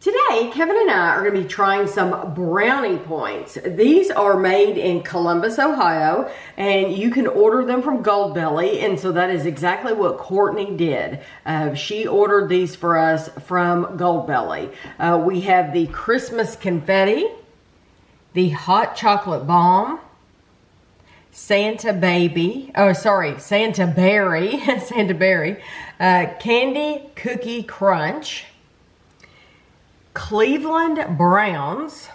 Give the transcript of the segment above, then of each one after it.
Today, Kevin and I are going to be trying some Brownie Points. These are made in Columbus, Ohio, and you can order them from Goldbelly, and so that is exactly what Courtney did. She ordered these for us from Goldbelly. We have the Christmas Confetti, the Hot Chocolate Balm, Santa Berry, Candy Cookie Crunch, Cleveland Browns,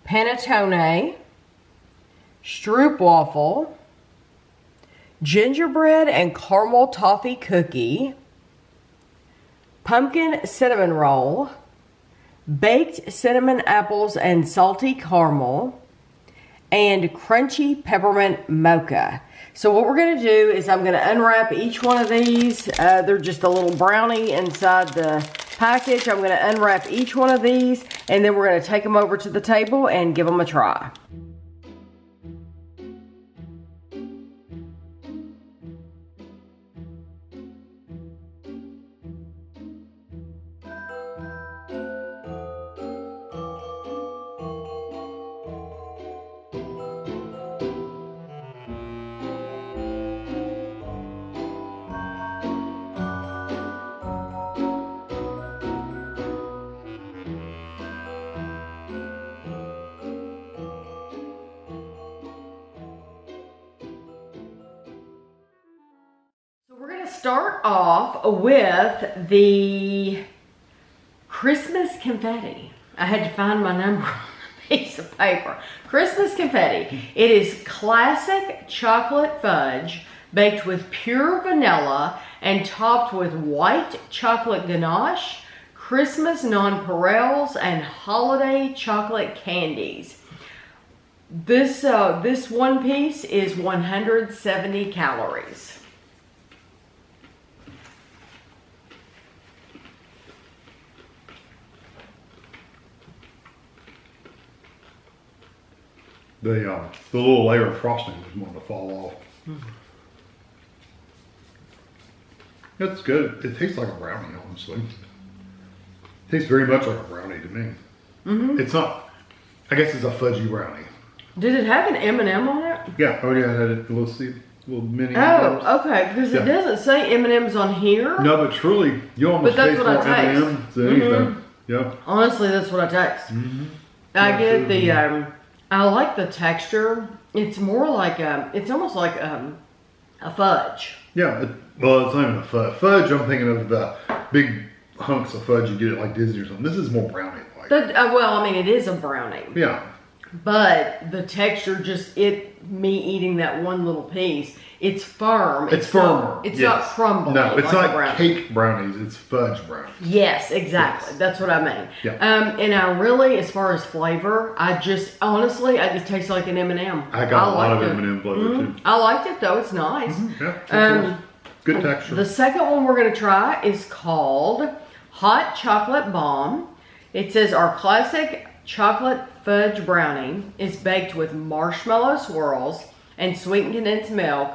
Panettone, Stroopwafel, Gingerbread and Caramel Toffee Cookie, Pumpkin Cinnamon Roll, Baked Cinnamon Apples and Salty Caramel, and Crunchy Peppermint Mocha. So what we're going to do is I'm going to unwrap each one of these. They're just a little brownie inside the package. I'm going to unwrap each one of these, and then we're going to take them over to the table and give them a try. Start off with the Christmas Confetti. I had to find my number on a piece of paper. Christmas Confetti. It is classic chocolate fudge baked with pure vanilla and topped with white chocolate ganache, Christmas non-pareils, and holiday chocolate candies. This one piece is 170 calories. The little layer of frosting is wanting to fall off. It's good. It tastes like a brownie, honestly. It tastes very much like a brownie to me. It's not, I guess it's a fudgy brownie. Did it have an M&M on it? Yeah, oh yeah, it had a little mini M&Ms. Oh, okay, because it doesn't say M&M's on here. No, but truly, you almost taste more M&M's than anything. Yeah. Honestly, that's what I taste. I get the, I like the texture. It's more like it's almost like a fudge. Yeah, well, it's not even a fudge. Fudge, I'm thinking of the big hunks of fudge you get at like Disney or something. This is more brownie-like. Well, I mean, it is a brownie. Yeah. But the texture, me eating that one little piece, it's firm. It's firmer. It's not crumbly. No, it's like not cake brownies. It's fudge brownies. Yes, exactly. Yes. That's what I mean. Yeah. And I really, as far as flavor, honestly, I just taste like an M&M. I got a lot of M&M flavor too. I liked it though. It's nice. Yeah. Good texture. The second one we're going to try is called Hot Chocolate Balm. It says our classic chocolate fudge brownie is baked with marshmallow swirls and sweetened condensed milk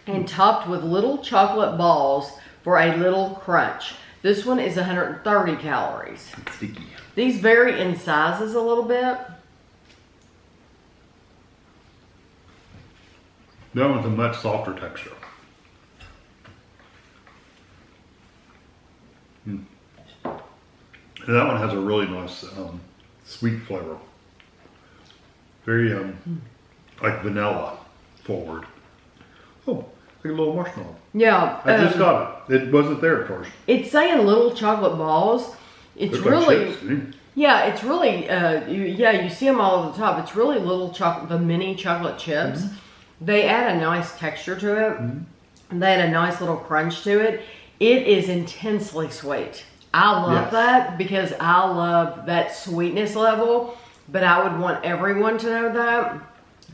and topped with little chocolate balls for a little crunch. This one is 130 calories. It's sticky. These vary in sizes a little bit. That one's a much softer texture. And that one has a really nice sweet flavor. Very like vanilla forward. Oh, like a little marshmallow. Yeah. I just got it. It wasn't there at first. It's saying little chocolate balls. It's really, yeah, it's really, you see them all over the top. It's really little chocolate, the mini chocolate chips. They add a nice texture to it. They add a nice little crunch to it. It is intensely sweet. I love that because I love that sweetness level, but I would want everyone to know that.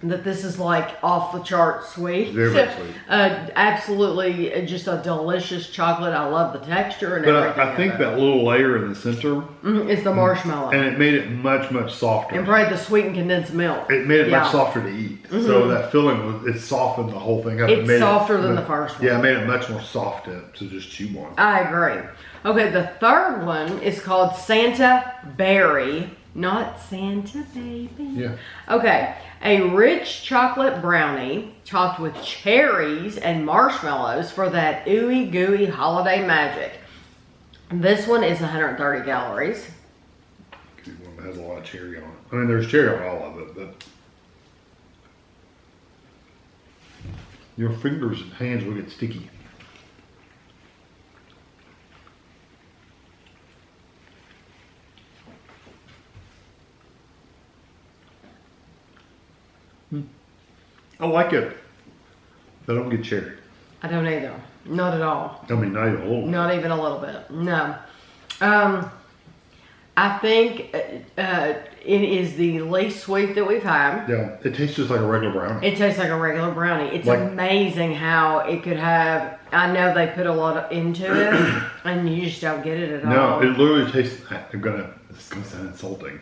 that this is like off the chart sweet. Very, very sweet. Absolutely just a delicious chocolate. I love the texture and But everything. I think that little layer in the center. It's the marshmallow. And it made it much, much softer. And probably the sweetened condensed milk. It made it much softer to eat. So that filling, it softened the whole thing up. It's softer than the first one. Yeah, it made it much more soft to just chew on. I agree. Okay, the third one is called Santa Berry. Not Santa Baby. Yeah. Okay, a rich chocolate brownie topped with cherries and marshmallows for that ooey gooey holiday magic. This one is 130 calories. One that has a lot of cherry on it. I mean, there's cherry on all of it, but your fingers and hands will get sticky. I like it, but I don't get cherry. I don't either. Not at all. I mean, not even a little. Not even a little bit. No. I think it is the least sweet that we've had. Yeah, it tastes just like a regular brownie. It tastes like a regular brownie. It's Like- amazing how it could have. I know they put a lot into it, and you just don't get it at all. No, it literally tastes. This is gonna sound insulting.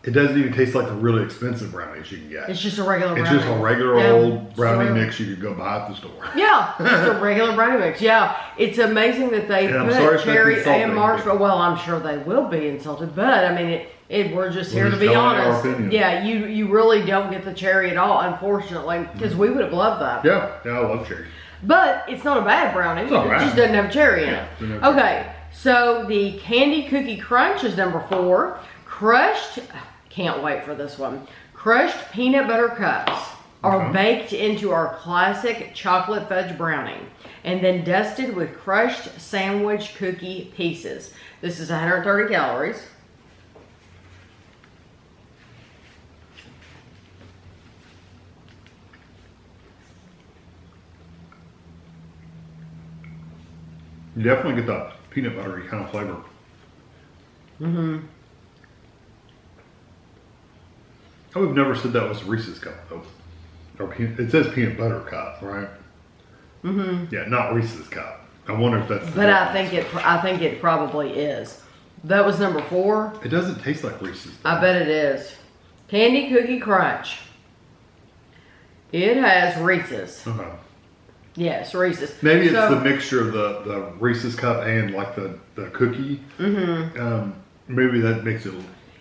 It doesn't even taste like the really expensive brownies you can get. It's just a regular It's brownie. just a regular Yeah, old brownie so- mix you could go buy at the store. Yeah, just a regular brownie mix. Yeah, it's amazing that they And I'm sorry put if that's cherry insulting, and marshmallow. Well, I'm sure they will be insulted, but I mean, we're just here We're to just be telling our honest. opinion. Yeah, you really don't get the cherry at all, unfortunately, because we would have loved that. Yeah, I love cherry. But it's not a bad brownie. not It bad. just doesn't have cherry in it. doesn't have Okay, so the Candy Cookie Crunch is number 4. Crushed, can't wait for this one. Crushed peanut butter cups are Okay. baked into our classic chocolate fudge brownie and then dusted with crushed sandwich cookie pieces. This is 130 calories. You definitely get that peanut buttery kind of flavor. Mm-hmm. I would have never said that was Reese's cup though. Or it says peanut butter cup, right? Mm-hmm. Yeah, not Reese's cup. I wonder if that's. But I think it probably is. That was number 4. It doesn't taste like Reese's. Though. I bet it is. Candy Cookie Crunch. It has Reese's. Okay. Yes, Reese's. Maybe it's So- the mixture of the Reese's cup and like the cookie. Mm-hmm. Maybe that makes it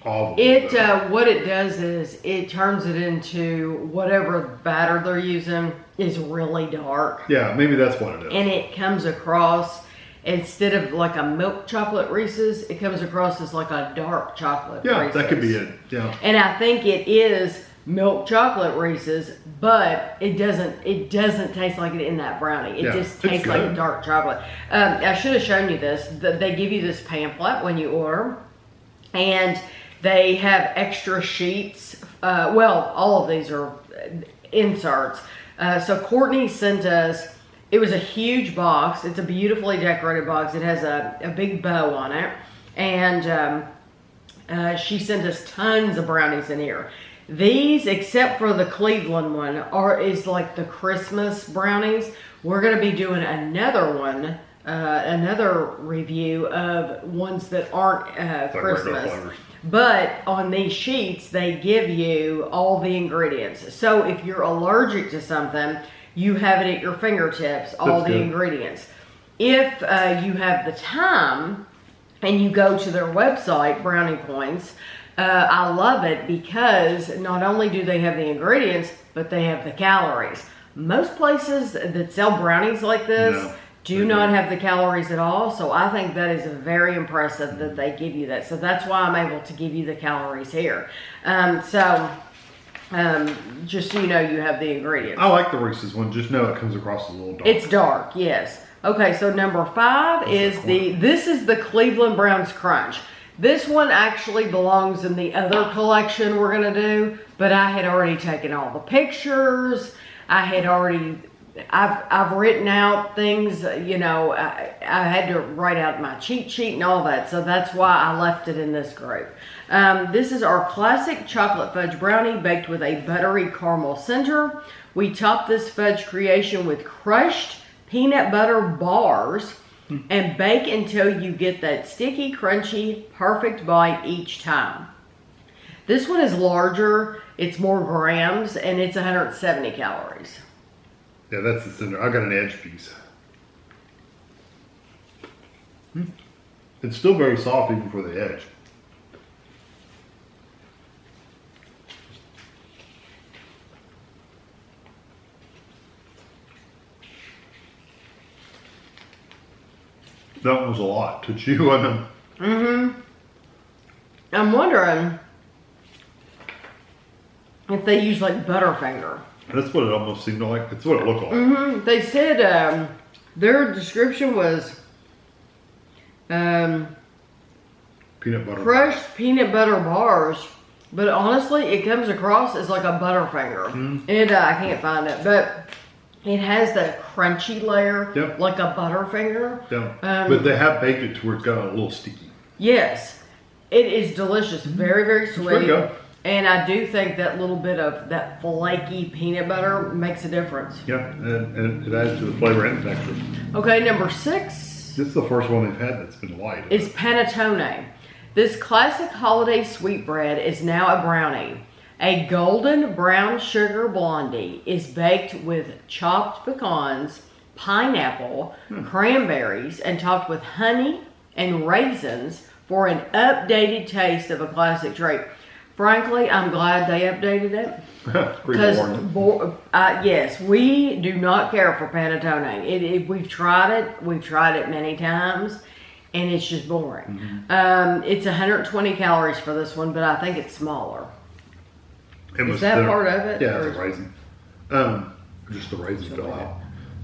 all. What it does is it turns it into whatever batter they're using is really dark. Yeah, maybe that's what it is. And it comes across, instead of like a milk chocolate Reese's, it comes across as like a dark chocolate Yeah, Reese's. that could be it. Yeah. And I think it is milk chocolate Reese's, but it doesn't taste like it in that brownie. It Yeah, just it's tastes like good. dark chocolate. I should have shown you this. They give you this pamphlet when you order, and they have extra sheets. Well, all of these are inserts. So Courtney sent us, it was a huge box. It's a beautifully decorated box. It has a big bow on it. And she sent us tons of brownies in here. These, except for the Cleveland one, is like the Christmas brownies. We're going to be doing another one, another review of ones that aren't Like regular Christmas. flavors. But on these sheets, they give you all the ingredients. So if you're allergic to something, you have it at your fingertips, all That's the good. ingredients. If you have the time and you go to their website, Brownie Points, I love it because not only do they have the ingredients, but they have the calories. Most places that sell brownies like this No, do they not don't. have the calories at all. So I think that is very impressive that they give you that. So that's why I'm able to give you the calories here. Just so you know, you have the ingredients. I like the Reese's one. Just know it comes across a little dark. It's dark, yes. Okay, so number 5 is this is the Cleveland Browns Crunch. This one actually belongs in the other collection we're gonna do, but I had already taken all the pictures. I had already I've written out things, you know, I had to write out my cheat sheet and all that, so that's why I left it in this group. This is our classic chocolate fudge brownie baked with a buttery caramel center. We top this fudge creation with crushed peanut butter bars and bake until you get that sticky, crunchy, perfect bite each time. This one is larger, it's more grams, and it's 170 calories. Yeah, that's the center. I got an edge piece. It's still very soft even for the edge. That one was a lot to chew on them. Mm-hmm. I'm wondering if they use like Butterfinger. That's what it almost seemed like. That's what it looked like. Mm-hmm. They said their description was Peanut butter. crushed peanut butter bars, but honestly, it comes across as like a Butterfinger. Mm-hmm. And I can't find it, but it has that crunchy layer, Yep. like a Butterfinger. Yeah. But they have baked it to where it's got a little sticky. Yes, it is delicious. Very, very sweet. Pretty good. And I do think that little bit of that flaky peanut butter makes a difference. Yeah, and it adds to the flavor and the texture. Okay, number 6 This is the first one they've had that's been light. is Panettone. This classic holiday sweetbread is now a brownie. A golden brown sugar blondie is baked with chopped pecans, pineapple, cranberries, and topped with honey and raisins for an updated taste of a classic treat. Frankly, I'm glad they updated it. Pretty boring. Yes, we do not care for Panettone. We've tried it many times, and it's just boring. Mm-hmm. It's 120 calories for this one, but I think it's smaller. Is that part of it? Yeah, it's a raisin. Just the raisin fell out.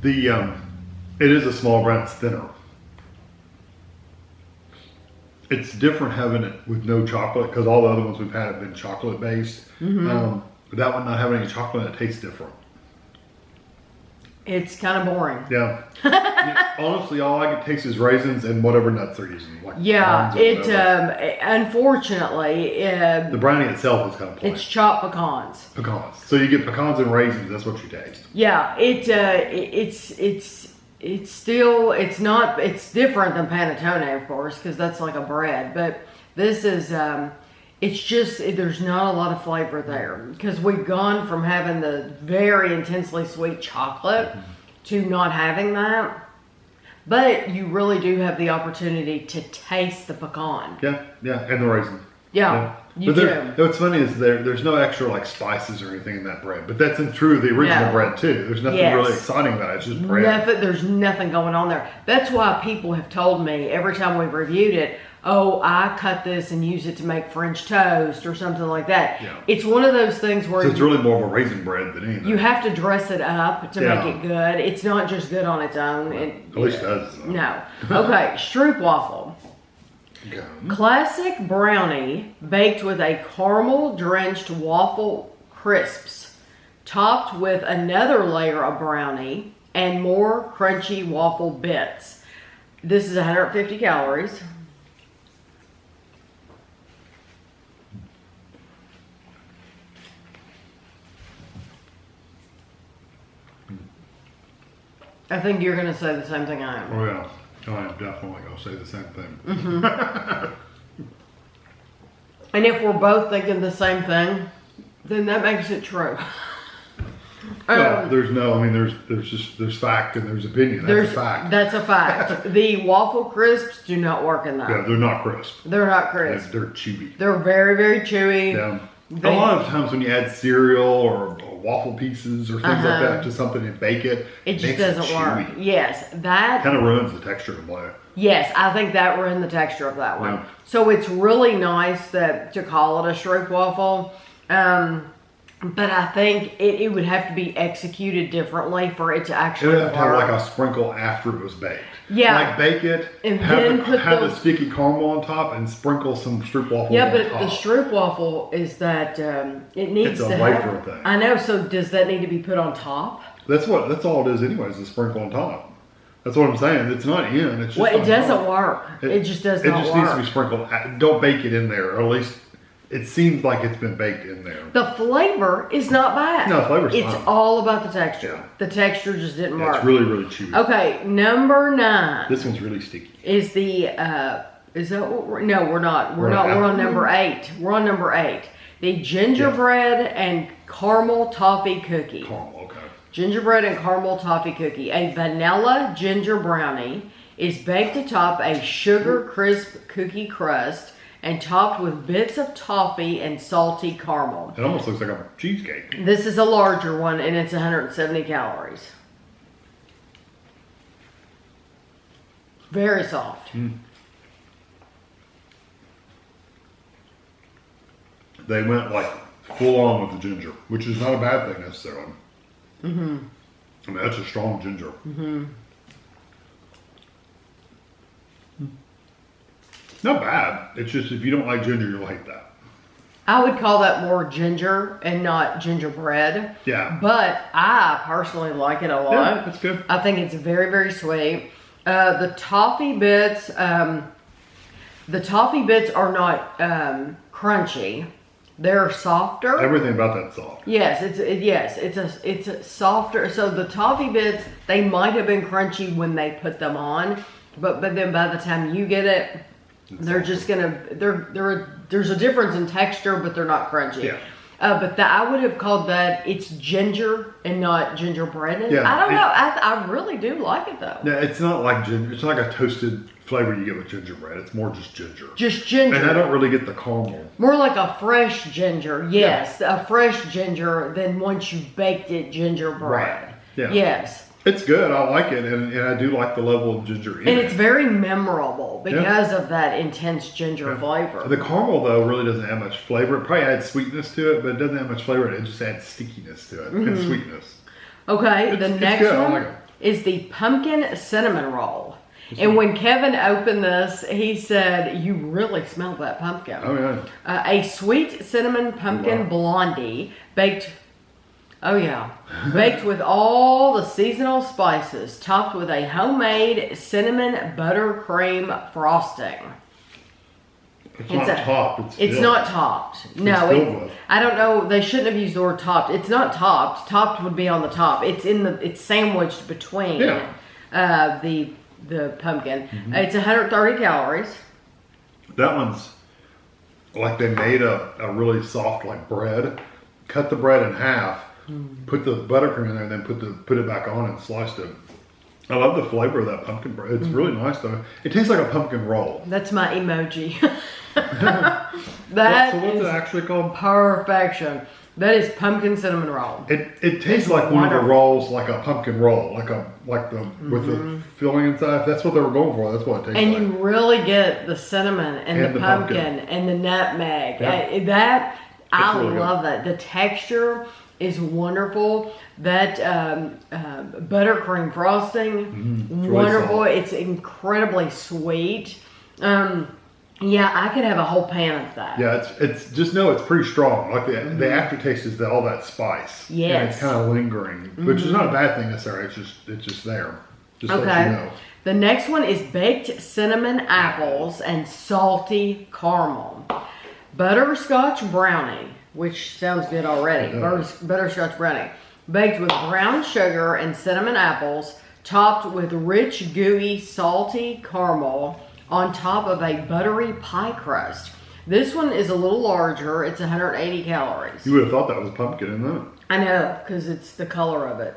It is a small brown, it's thinner. It's different having it with no chocolate because all the other ones we've had have been chocolate based. Mm-hmm. That one not having any chocolate, it tastes different. It's kind of boring. Yeah. Honestly, all I can taste is raisins and whatever nuts they're using. Like Yeah, almonds or whatever. Unfortunately, The brownie itself is kind of plain. it's chopped pecans. Pecans. So you get pecans and raisins. That's what you taste. Yeah, it's still, it's different than Panettone, of course, because that's like a bread. But this is, it's just, there's not a lot of flavor there. Because we've gone from having the very intensely sweet chocolate to not having that. But you really do have the opportunity to taste the pecan. Yeah, and the raisin. Yeah, you but do. What's funny is there's no extra like spices or anything in that bread. But that's true of the original No. bread too. There's nothing Yes. really exciting about it. It's just bread. There's nothing going on there. That's why people have told me every time we've reviewed it, oh, I cut this and use it to make French toast or something like that. Yeah. It's one of those things where So it's really more of a raisin bread than anything. you have to dress it up to Yeah. make it good. It's not just good on its own. At least it does. No. Okay, Stroopwafel. Gum. Classic brownie baked with a caramel drenched waffle crisps, topped with another layer of brownie and more crunchy waffle bits. This is 150 calories. I think you're going to say the same thing I am. Oh yeah. I am definitely going to say the same thing. Mm-hmm. And if we're both thinking the same thing, then that makes it true. There's fact and there's opinion. That's a fact. That's a fact. The waffle crisps do not work in that. Yeah, they're not crisp. They're not crisp. They're chewy. They're very, very chewy. Yeah. A lot of times when you add cereal or waffle pieces or things like that to something and bake it, It just makes doesn't chewy. work. Yes, that. Kind of ruins the texture of it. Yes, I think that ruined the texture of that one. Yeah. So it's really nice to call it a Stroopwafel. But I think it would have to be executed differently for it to It actually would have to have work. like a sprinkle after it was baked. Yeah. Like bake it, And have, then the, put have the those- sticky caramel on top and sprinkle some Stroopwafel Yeah, on but top. the Stroopwafel is that it needs It's a to wafer have. thing. I know. So does that need to be put on top? That's all it is anyways, is sprinkle on top. That's what I'm saying. It's not in, it's just Well, it on doesn't top. work. It just does not work. It just needs to be sprinkled. Don't bake it in there, or at least it seems like it's been baked in there. The flavor is not bad. No, the flavor's It's fine. all about the texture. Yeah. The texture just didn't Yeah, work. it's really, really chewy. Okay, number 9 This one's really sticky. is the, is that what we're, no, we're not. We're We're on number 8. We're on number 8. The gingerbread and caramel toffee cookie. Caramel, okay. Gingerbread and caramel toffee cookie. A vanilla ginger brownie is baked atop a sugar crisp cookie crust and topped with bits of toffee and salty caramel. It almost looks like a cheesecake. This is a larger one and it's 170 calories. Very soft. They went like full on with the ginger, which is not a bad thing necessarily. I mean, that's a strong ginger. Not bad. It's just if you don't like ginger, you'll hate that. I would call that more ginger and not gingerbread. Yeah. But I personally like it a lot. Yeah, that's good. I think it's very, very sweet. The toffee bits are not crunchy. They're softer. Everything about that's soft. Yes, it's a softer. So the toffee bits, they might have been crunchy when they put them on, but then by the time you get it, they're just gonna there's a difference in texture, but they're not crunchy. Yeah. But I would have called that it's ginger and not gingerbread. Yeah, I don't know. I really do like it though. No, it's not like ginger. It's not like a toasted flavor you get with gingerbread. It's more just ginger. Just ginger. And I don't really get the caramel. More like a fresh ginger. Yes, a fresh ginger than once you've baked it gingerbread. Right. Yeah. Yes. It's good. I like it, and I do like the level of ginger in And it. it's very memorable because of that intense ginger flavor. The caramel, though, really doesn't have much flavor. It probably adds sweetness to it, but it doesn't have much flavor. It just adds stickiness to it and sweetness. Okay, the It's next good. I one like it. is the pumpkin cinnamon roll. And when Kevin opened this, he said, "You really smell that pumpkin." Oh, yeah. A sweet cinnamon pumpkin blondie baked. Oh yeah, baked with all the seasonal spices, topped with a homemade cinnamon buttercream frosting. It's not topped. It's not topped. No, filled with. I don't know. They shouldn't have used the word topped. It's not topped. Topped would be on the top. It's sandwiched between the pumpkin. It's 130 calories. That one's like they made a really soft like bread, cut the bread in half, put the buttercream in there, and then put it back on and sliced it. I love the flavor of that pumpkin bread. It's really nice though. It tastes like a pumpkin roll. That's my emoji. So what's is it actually called? perfection. That is pumpkin cinnamon roll. It tastes like one of the rolls, like a pumpkin roll, with the filling inside. If that's what they were going for, that's what it tastes And like. you really get the cinnamon and And the the pumpkin pumpkin. and the nutmeg. Yeah. I really good. love that. The texture is wonderful. That buttercream frosting, It's really wonderful. solid. It's incredibly sweet. Yeah, I could have a whole pan of that. Yeah, it's just it's pretty strong. Like the aftertaste is all that spice. And Yes. it's kind of lingering, which is not a bad thing necessarily. It's just there. Just Okay. let you know. The next one is baked cinnamon apples and salty caramel. Butterscotch brownie, which sounds good already. It does. Butterscotch brownie. Baked with brown sugar and cinnamon apples, topped with rich, gooey, salty caramel on top of a buttery pie crust. This one is a little larger. It's 180 calories. You would have thought that was pumpkin, isn't it? I know, because it's the color of it.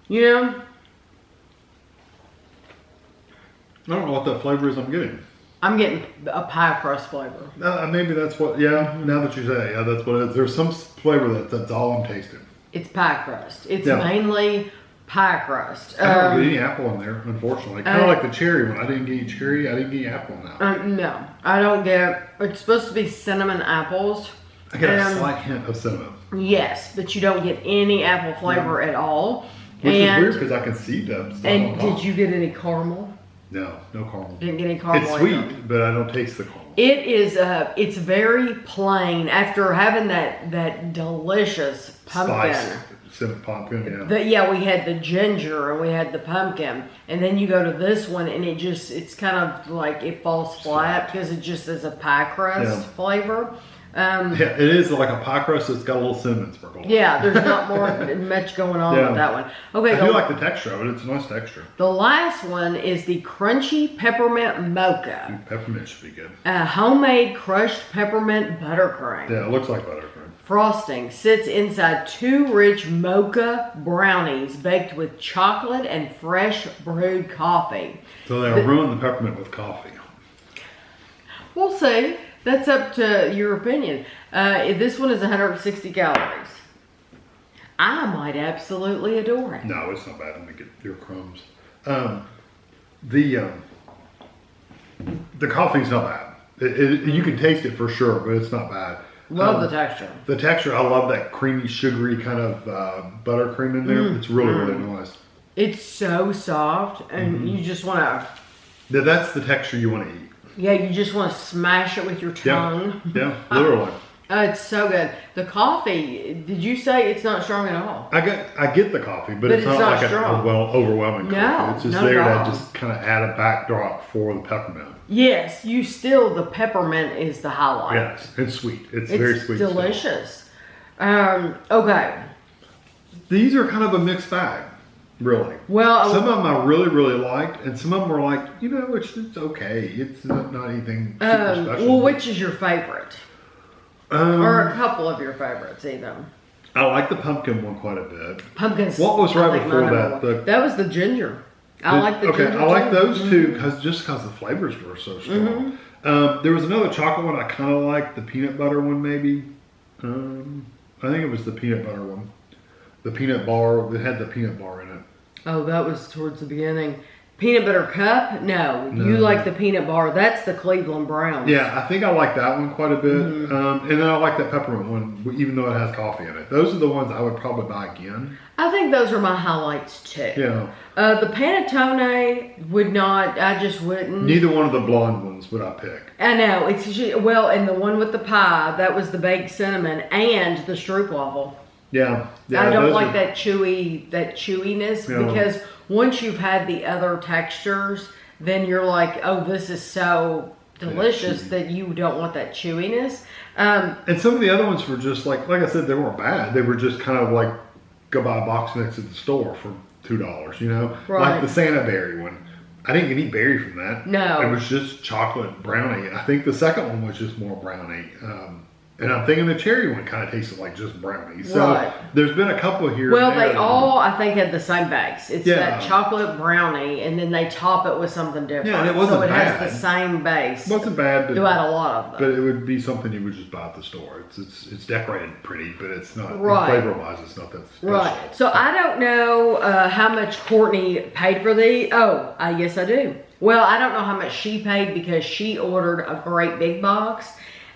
You know, I don't know what that flavor is I'm getting. I'm getting a pie crust flavor. Maybe that's what, now that you say, that's what it is. There's some flavor that's all I'm tasting. It's pie crust. It's Yeah. mainly pie crust. I don't get any apple in there, unfortunately. Kind of like the cherry one. I didn't get any cherry. I didn't get any apple in that. No, I don't get. It's supposed to be cinnamon apples. I get a slight hint of cinnamon. Yes, but you don't get any apple flavor at all. Which is And- weird because I can see them still And on top. did you get any caramel? No caramel. Didn't get any caramel. It's either. sweet, but I don't taste the caramel. It is. It's very plain. After having that delicious pumpkin. Spiced cinnamon pumpkin, We had the ginger and we had the pumpkin, and then you go to this one and it's kind of like it falls flat because it just is a pie crust flavor. Yeah, it is like a pie crust that's got a little cinnamon sprinkle. Yeah, there's not much going on with that one. Okay, I do like the texture of it. It's a nice texture. the last one is the crunchy peppermint mocha. Peppermint should be good. Homemade crushed peppermint buttercream. Yeah, it looks like buttercream. Frosting sits inside 2 rich mocha brownies baked with chocolate and fresh brewed coffee. So they'll ruin the peppermint with coffee. We'll see. That's up to your opinion. This one is 160 calories. I might absolutely adore it. No, it's not bad. Let me get your crumbs. The coffee's not bad. You can taste it for sure, but it's not bad. Love the texture. The texture, I love that creamy, sugary kind of buttercream in there. It's really, really nice. It's so soft, and you just want to... Yeah, that's the texture you want to eat. Yeah, you just want to smash it with your tongue. Yeah, literally. It's so good. The coffee, did you say it's not strong at all? I get the coffee, but it's not like strong. a overwhelming No, coffee. It's just not there at all. to just kind of add a backdrop for the peppermint. Yes, the peppermint is the highlight. Yes, it's sweet. It's very sweet. It's delicious. Okay. These are kind of a mixed bag, really. Well, some of them I really, really liked, and some of them were like, it's okay. It's not anything super special. well, which is your favorite? Or a couple of your favorites, even. I like the pumpkin one quite a bit. Pumpkins. What was right before that? That was the ginger. I like the ginger. Okay, I like those two just because the flavors were so strong. There was another chocolate one I kind of liked, the peanut butter one maybe. I think it was the peanut butter one. The peanut bar, it had the peanut bar in it. Oh, that was towards the beginning. Peanut butter cup? No, you like the peanut bar. That's the Cleveland Browns. Yeah, I think I like that one quite a bit. And then I like that peppermint one, even though it has coffee in it. Those are the ones I would probably buy again. I think those are my highlights too. Yeah. The Panettone would not, I just wouldn't. Neither one of the blonde ones would I pick. I know, and the one with the pie, that was the baked cinnamon and the Stroopwafel. Yeah. I don't like that chewiness because once you've had the other textures, then you're like, oh, this is so delicious that you don't want that chewiness. And some of the other ones were just like I said, they weren't bad. They were just kind of like, go buy a box mix at the store for $2, Right. Like the Santa berry one. I didn't get any berry from that. No. It was just chocolate brownie. I think the second one was just more brownie. And I'm thinking the cherry one kind of tasted like just brownie. So there's been a couple here. Well, they all, I think, had the same base. It's that Yeah. chocolate brownie, and then they top it with something different. Yeah, and it wasn't so it bad. has the same base. It wasn't bad, Throughout a lot of them. but it would be something you would just buy at the store. It's decorated pretty, but it's not Right. flavor-wise. It's not that special. Right. So I don't know how much Courtney paid for these. Oh, yes, I do. Well, I don't know how much she paid because she ordered a great big box.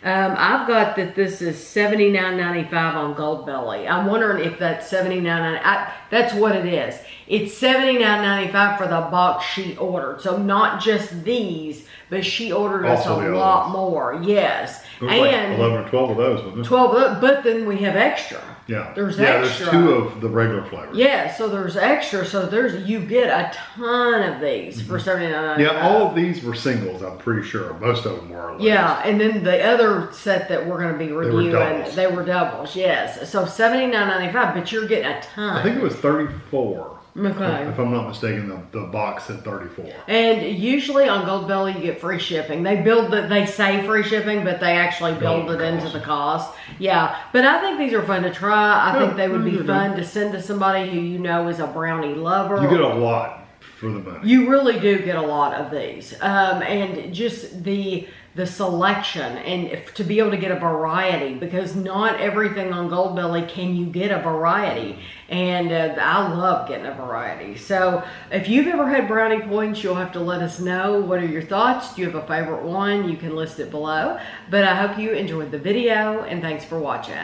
I've got that this is $79.95 on Goldbelly. I'm wondering if that's $79.95. That's what it is. It's $79.95 for the box she ordered. So not just these, but she ordered us a lot more. Yes. It was like 11 or 12 of those, wasn't it? 12 of those, but then we have extra. Yeah. There's extra. There's 2 of the regular flavors. Yeah, so there's extra. So you get a ton of these for $79.95. Yeah, all of these were singles, I'm pretty sure. Most of them were. Yeah, and then the other set that we're going to be reviewing, they were doubles, yes. So $79.95, but you're getting a ton. I think it was 34. Okay. If I'm not mistaken, the box said 34. And usually on Goldbelly you get free shipping. They say free shipping, but they actually build it into the cost. Yeah, but I think these are fun to try. I think they would be fun to send to somebody who you know is a brownie lover. You get a lot for the money. You really do get a lot of these. And just the selection and to be able to get a variety, because not everything on Goldbelly can you get a variety, and I love getting a variety. So if you've ever had Brownie Points, you'll have to let us know. What are your thoughts? Do you have a favorite one? You can list it below. But I hope you enjoyed the video, and thanks for watching.